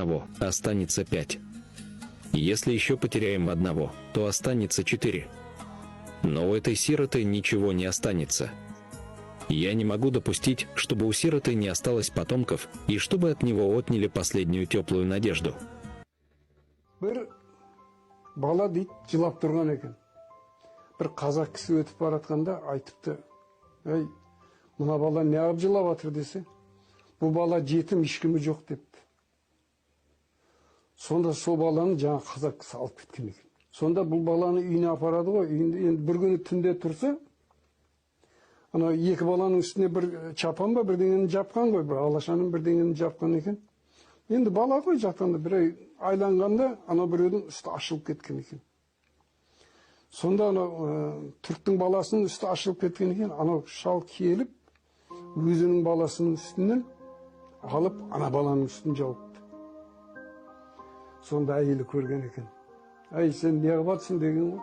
одного, останется 5. Если еще потеряем одного, то останется 4. Но у этой сироты ничего не останется. Я не могу допустить, чтобы у сироты не осталось потомков, и чтобы от него отняли последнюю теплую надежду. Bir bala deyip жылап тұрған екен. Bir қазақ кісі өтіп баратқанда айтыпты, ей, мына бала не қылып жылап жатыр десе, бұл бала жетім, ешкімі жоқ депті. Сонда сол баланы жаңа қазақ кісі алып кеткен екен. Сонда бұл баланы үйіне апарады ғой, үйінде бір күні түнде тұрса, ана екі баланың үстіне бір чапан ба бірдеңені жапқан ғой, бір алашаның бірдеңені жапқан екен. Енді бала ғой жақтанда бір айланғанда ана біреудің үсті ашылып кеткен екен. Сонда ана түріктің баласының үсті ашылып кеткен екен, ана шал келіп өзінің баласының үстінен алып ана баланың үстін жауыпты. Сонда әйелі көрген екен. Әй, сен не қылып жатсың деген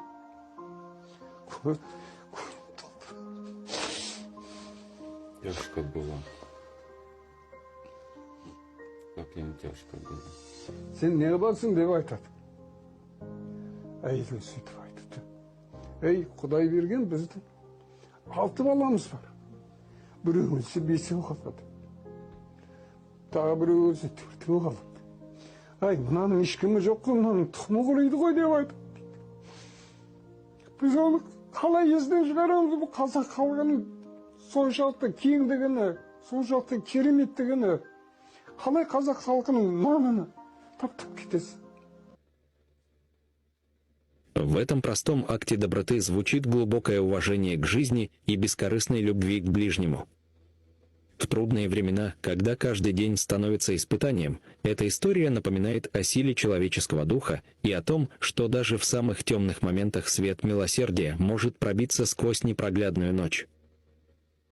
ғой. Тяжко было. Как им тяжко было. Сен не қылып жатсың деп айтады. Әйелі сөйтіп айтыпты. Ей, Құдай берген біздің 6 баламыз бар. Біреу өлсе 5-і қалады. Тағы біреу өлсе 4-і қалады. Ай, мынаның ешкімі жоқ қой, мынаның тұқымы құрыйды ғой деп айтып. Біз оны қалай естен шығарамыз, бұл қазақ халқының соншалықты кеңдігіні, соншалықты кереметтігіні, қалай қазақ халқының нанını таптап кетесіз. В этом простом акте доброты звучит глубокое уважение к жизни и бескорыстной любви к ближнему. В трудные времена, когда каждый день становится испытанием, эта история напоминает о силе человеческого духа и о том, что даже в самых темных моментах свет милосердия может пробиться сквозь непроглядную ночь.